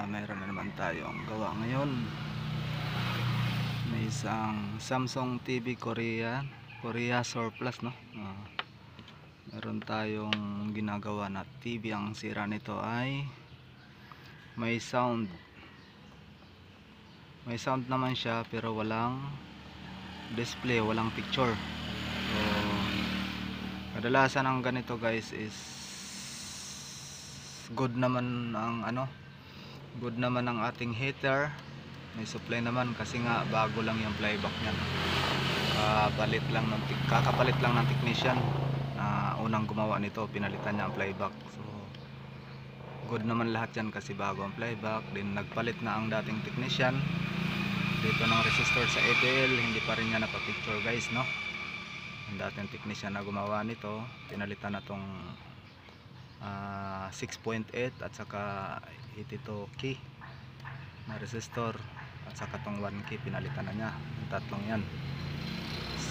mayroon na naman tayong gawa ngayon. May isang Samsung TV Korea Surplus, no? Meron tayong ginagawa na TV. Ang sira nito ay may sound naman siya, pero walang display, walang picture. So kadalasan ang ganito guys is good naman ang ating heater. May supply naman kasi nga bago lang yung playback niya. Kakapalit lang ng technician na unang gumawa nito, pinalitan niya ang playback. So good naman lahat yan kasi bago ang playback. Then nagpalit na ang dating technician dito ng resistor sa ABL, hindi pa rin niya napapicture guys, no? Ang dating technician na gumawa nito, pinalitan na tong 6.8 at saka 82K na resistor at saka tong 1K pinalitan na niya. Yung tatlong yan,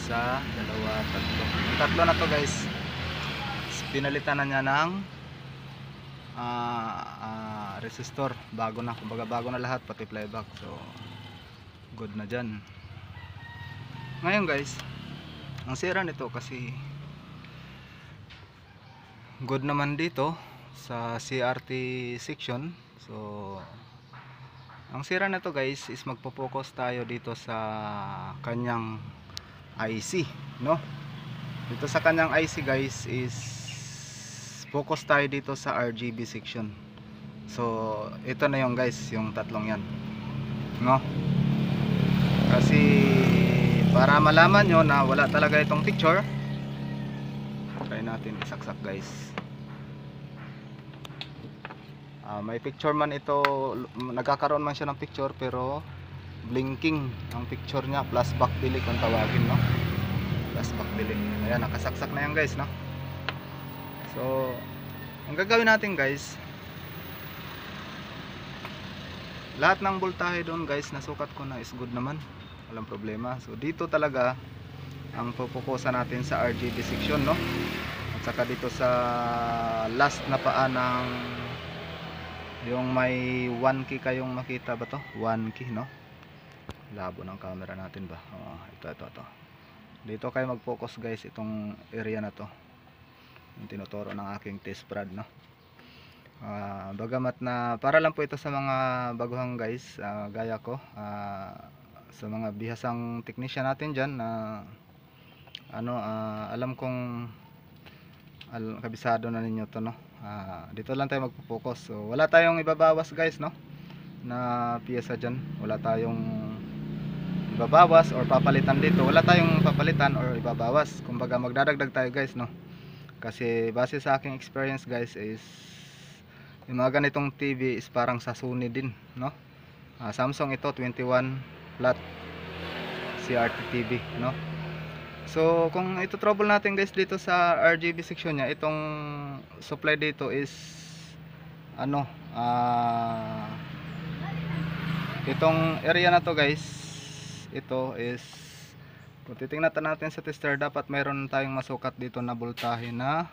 yung tatlo na to guys, pinalitan na niya ng resistor. Bago na, kumbaga bago na lahat, pati playback. So good na dyan. Ngayon guys, ang sira nito kasi good naman dito sa CRT section. So ang sira nito guys is magpo-focus tayo dito sa kanyang IC, no? Dito sa kanyang IC guys is focus tayo dito sa RGB section. So ito na yung guys, yung tatlong yan, no? Kasi para malaman nyo na wala talaga itong picture, try natin isaksak guys. May picture man ito, nagkakaroon man siya ng picture, pero blinking ang picture niya. Plus back delay kung tawagin, no? Plus back delay. Ayan, nakasaksak na yan guys, no? So ang gagawin natin guys, lahat ng voltahe doon guys, nasukat ko na, is good naman, walang problema. So dito talaga ang pupukusan natin sa RGB section, no? At saka dito sa last na paa ng yung may 1K kayong makita ba to? 1K, no? Labo ng camera natin ba? Ito. Dito kayo mag-focus guys, itong area na to. Yung tinuturo ng aking test prod, no? Bagamat na para lang po ito sa mga baguhang guys, gaya ko, sa mga bihasang technician natin dyan na alam kong kabisado na ninyo to, no? Dito lang tayo magpo-focus. So wala tayong ibabawas guys, no, na piyesa dyan. Wala tayong ibabawas or papalitan dito. Wala tayong papalitan or ibabawas. Kumbaga magdadagdag tayo guys, no? Kasi base sa aking experience guys is yung mga ganitong TV is parang sa Sony din, no? Samsung ito 21 flat CRT TV, no? So kung ito trouble natin guys dito sa RGB section nya, itong supply dito is itong area na to guys, ito is, kung titingnan natin sa tester, dapat mayroon tayong masukat dito na voltahe na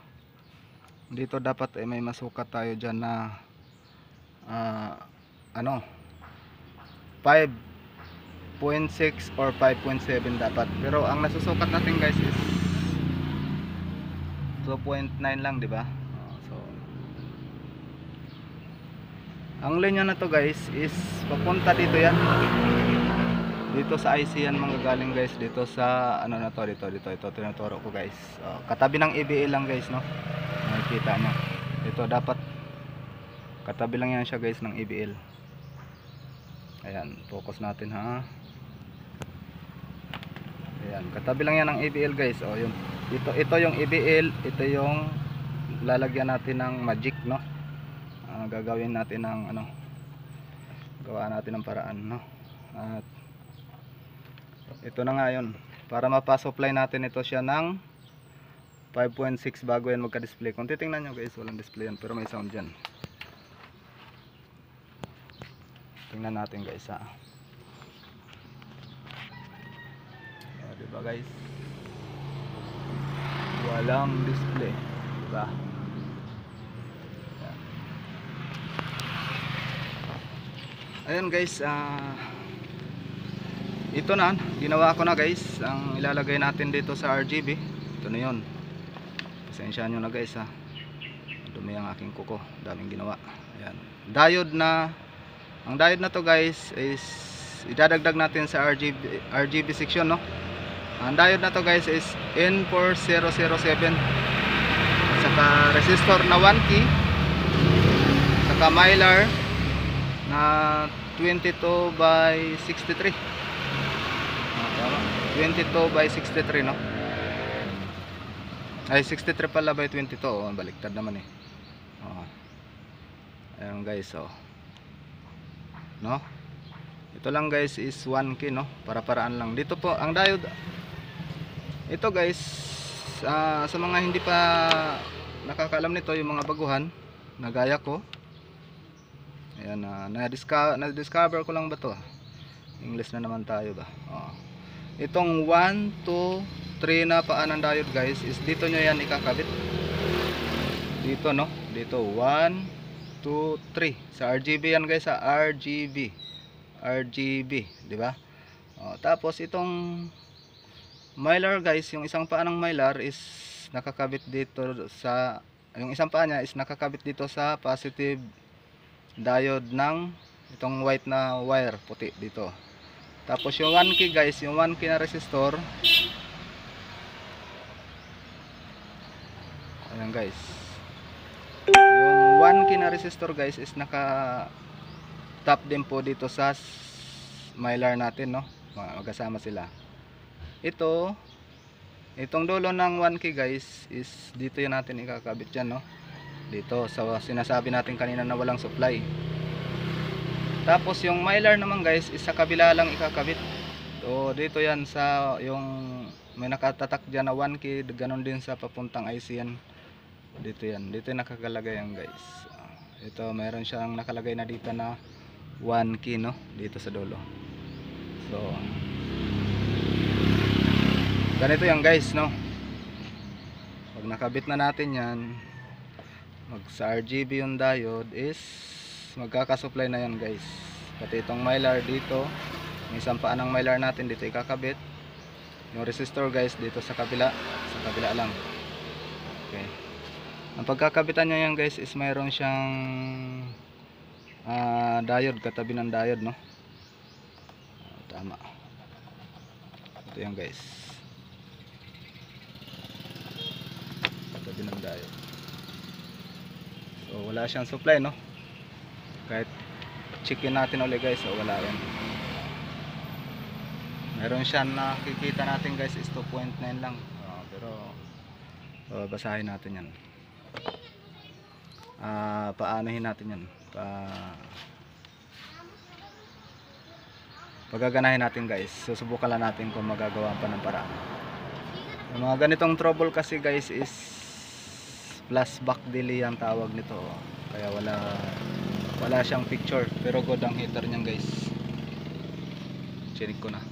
dito. Dapat may masukat tayo dyan na 5.6 or 5.7 dapat. Pero ang nasusukat natin guys is 2.9 lang, di ba? So ang linya na to guys is papunta dito yan. Dito sa IC yan manggagaling guys, dito sa dito ito tinuturo ko guys. Katabi ng ABL lang guys, no? Nakikita nyo dito, dapat katabi lang yan siya guys ng ABL. Ayan, focus natin ha. Ayan, katabi lang yan ng ABL guys. Yun, ito yung ABL, ito yung lalagyan natin ng magic, no? Gagawin natin ng gawa natin ng paraan, no? At ito na nga yun, para mapasupply natin ito siya ng 5.6 bago yan magka-display. Kung titingnan nyo guys, walang display yan, pero may sound dyan. Tingnan natin guys, ha. Diba guys, walang display, diba? Ayun guys, ito na, ginawa ko na guys. Ang ilalagay natin dito sa RGB, ito na yun. Pasensya nyo na guys ha, dumi ang aking kuko, daming ginawa. Ayan, diode na. Ang diode na to guys is idadagdag natin sa RGB section, no. Ang diode na to guys is N4007, saka resistor na 1 key, saka mylar na 22 by 63. 22 by 63, no. Ay 63 pala by 22. Oh, baliktad naman eh. Oh. Ayan guys, oh. No? Ito lang guys is 1 key, no. Para-paraan lang. Dito po ang diode. Ito guys, sa mga hindi pa nakakaalam nito, yung mga baguhan na gaya ko. Ayan, na-discover ko lang ba to? English na naman tayo ba? Oh. Itong 1, 2, 3 na paan ng diode guys is dito nyo yan ikakabit. Dito, no? Dito 1, 2, 3. Sa RGB yan guys, sa RGB, di ba? Oh, tapos itong mylar guys, yung isang paa ng mylar is nakakabit dito sa, yung isang paa niya is nakakabit dito sa positive diode ng itong white na wire, puti dito. Tapos yung 1 key guys, yung 1 key na resistor, ayan guys, yung 1 key na resistor guys is naka top din po dito sa mylar natin, no. Magkasama sila. Itong dulo ng 1 key guys is dito yun natin ikakabit dyan, no. Dito sa sinasabi natin kanina na walang supply. Tapos yung mylar naman guys is sa kabila lang ikakabit. So dito yan sa yung may nakatatak dyan na 1 key, ganon din sa papuntang IC yan. Dito yan, dito yung nakakalagay yan guys. Ito mayroon siyang nakalagay na dito na 1 key, no, dito sa dulo. So ganito yan guys, no. Pag nakabit na natin yan, sa RGB yung diode is magkakasupply na yan guys. Pati itong mylar dito, yung isang paa ng mylar natin dito ikakabit. Yung resistor guys dito sa kabila lang. Okay, ang pagkakabitan nyo yan guys is mayroon siyang diode, katabi ng diode, no. Tama, ito yan guys, katabi ng diode. So wala siyang supply, no. Kahit checkin natin ulit guys, so wala yan. Meron siya nakikita natin guys is 2.9 lang, pero basahin natin yan. Paanohin natin yan, pagaganahin natin guys. Susubukan lang natin kung magagawa pa ng paraan. Yung mga ganitong trouble kasi guys is flashback delay ang tawag nito, kaya wala siyang picture, pero good ang heater niyan guys. Chinik ko na.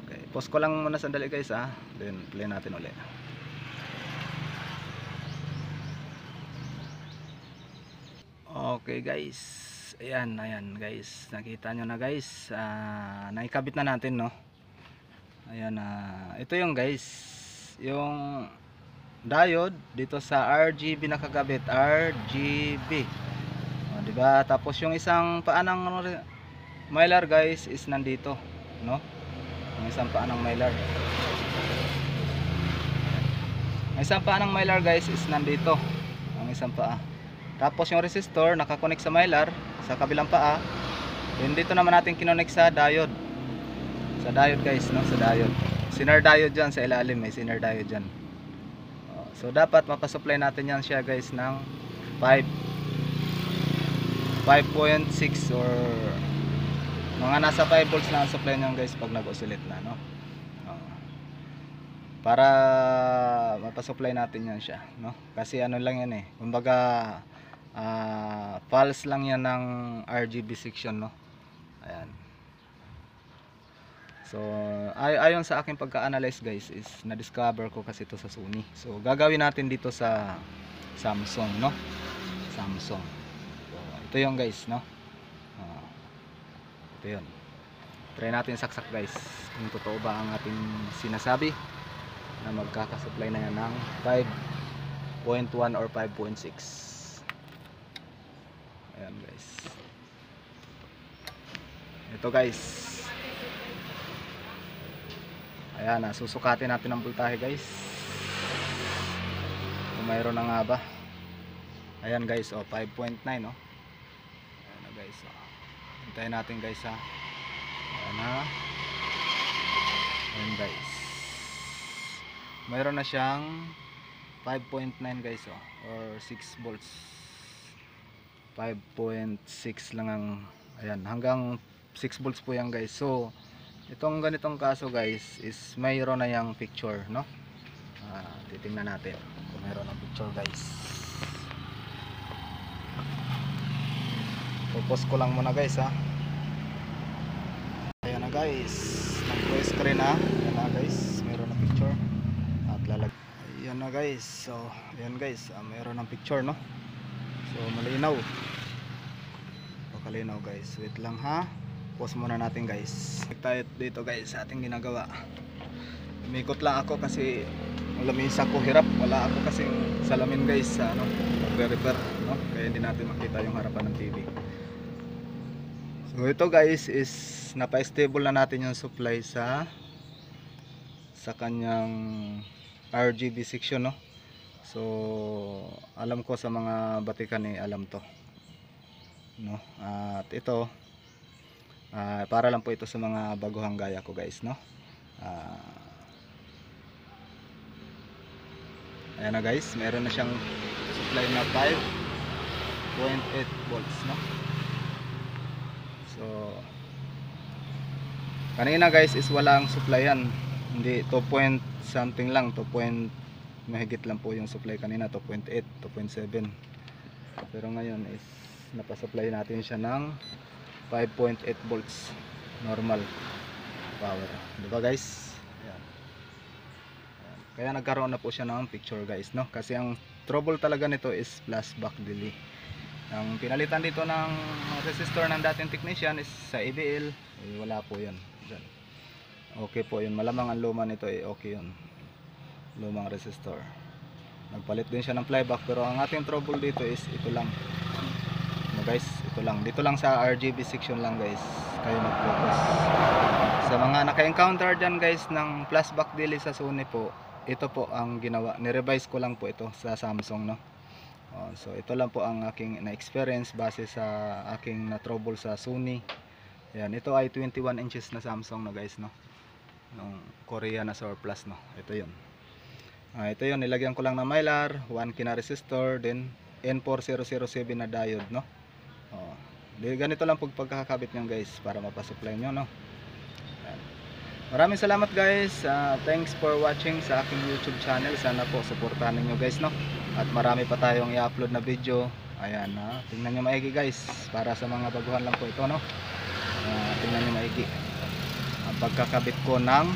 Okay, pause ko lang muna sandali guys, then play natin ulit. Okay guys, ayan guys, nakita nyo na guys, naikabit na natin, no. Ayan, ito yung guys, yung diode dito sa RGB nakakabit, RGB, diba? Tapos yung isang paa ng mylar guys is nandito, no. Yung isang paa ng mylar, guys is nandito, ang isang paa. Tapos yung resistor nakakonect sa mylar sa kabilang paa. Then dito naman natin kinonect sa diode, guys, no, sa diode. Zener diode dyan sa ilalim, may zener diode dyan. So dapat mapasupply natin yan siya guys ng 5.6 or mga nasa 5 volts na ang supply niyan guys pag nag-oscillate na, no. Para mapasupply natin yan siya, no. Kasi ano lang yan eh, kumbaga pulse lang yan ng RGB section, no. Ayan. So ayon sa aking pagka-analyze guys is na-discover ko kasi ito sa Sony. So gagawin natin dito sa Samsung, no. Samsung. So ito yung guys, no. ito yun. Try natin saksak guys kung totoo ba ang ating sinasabi na magkakasupply na yan ng 5.1 or 5.6. Ayan guys, ito guys, ayan, susukatin natin ang voltahe guys kung mayroon na nga ba. Ayan guys, 5.9 no. Ayan na guys, hintayin natin guys ha. Ayan na. Ayan guys, mayroon na siyang 5.9 guys or 6 volts. 5.6 lang ang, ayan, hanggang 6 volts po yan guys. So itong ganitong kaso guys is mayroon na yung picture no. Titingnan natin kung mayroon ng picture guys. Pupos ko lang muna guys ha. Ayan na guys, nag-press screen na. Ayan na guys, mayroon ng picture at ayan na guys. So ayan guys, mayroon ng picture no. So malinaw, pakalinaw guys. Wait lang ha, pause muna natin guys. Tayo dito guys sa ating ginagawa. Umikot lang ako kasi lamisa ko, hirap, wala ako kasing salamin guys sa ano, magre-repair no, kaya hindi natin makita yung harapan ng TV. So ito guys is napa-stable na natin yung supply sa kanyang RGB section no. So alam ko sa mga batikan alam to no. At ito para lang po ito sa mga baguhang gaya ko guys no. Ayan na guys, meron na siyang supply na 5.8 volts no. So kanina guys is walang supply yan, hindi 2 point something lang, 2 point mahigit lang po yung supply kanina, 2.8, 2.7. pero ngayon is napasupply natin siya ng 5.8 volts normal power, diba guys? Ayan. Ayan. Kaya nagkaroon na po siya ng picture guys no, kasi ang trouble talaga nito is flashback delay. Ang pinalitan dito ng resistor ng dating technician is sa ABL, wala po yun dyan. Okay po yun, malamang ang luma nito okay yun, lumang resistor. Nagpalit din siya ng flyback, pero ang ating trouble dito is ito lang no guys, ito lang, dito lang sa RGB section lang guys kayo mag-focus. Sa mga naka-encounter dyan guys ng flashback delay sa Sony po, ito po ang ginawa, ni-revise ko lang po ito sa Samsung no. So ito lang po ang aking na-experience base sa aking na-trouble sa Sony. Ayan, ito ay 21 inches na Samsung na guys no, nung Korea na surplus no. Ito yun, ito yun, nilagyan ko lang ng mylar, 1K na resistor, then N4007 na diode no. Ganito lang pagkakabit nyo guys para mapasupply nyo no. Ayan. Maraming salamat guys, thanks for watching sa aking YouTube channel. Sana po supportahan niyo guys no, at marami pa tayong i-upload na video. Ayan, tingnan nyo maigi guys, para sa mga baguhan lang po ito no. Tingnan nyo maigi ang pagkakabit ko ng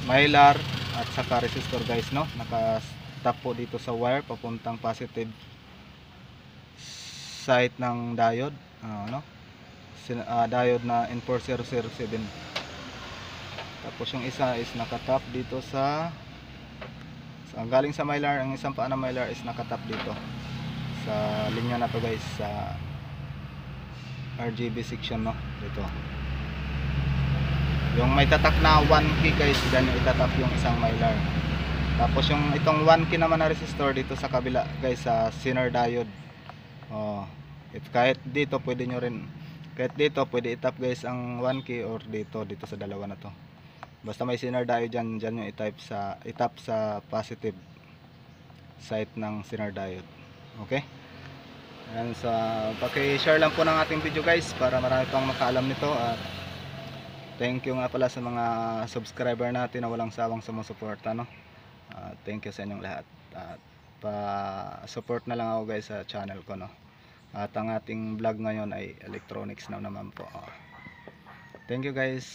mylar at saka resistor guys no. Naka-stop po dito sa wire papuntang positive side ng diode no, diode na N4007. Tapos yung isa is nakatap dito sa galing sa mylar, ang isang paa ng mylar is nakatap dito sa linya na to guys, sa RGB section no, dito. Yung may tatak na 1K guys, dyan yung itatap yung isang mylar. Tapos yung itong 1K naman na resistor dito sa kabila guys, sa Zener diode. Kahit dito pwede nyo rin, kahit dito pwede itap guys ang 1K or dito sa dalawa na to. Basta may Zener diode dyan, dyan yung itap sa positive side ng Zener diode. Okay? And so paki-share lang po ng ating video guys para marami pang makaalam nito. At thank you nga pala sa mga subscriber natin na walang sawang sumusuporta no. Thank you sa inyong lahat. At pa-support na lang ako guys sa channel ko no. At ang ating vlog ngayon ay electronics na naman po. Thank you guys.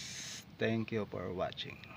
Thank you for watching.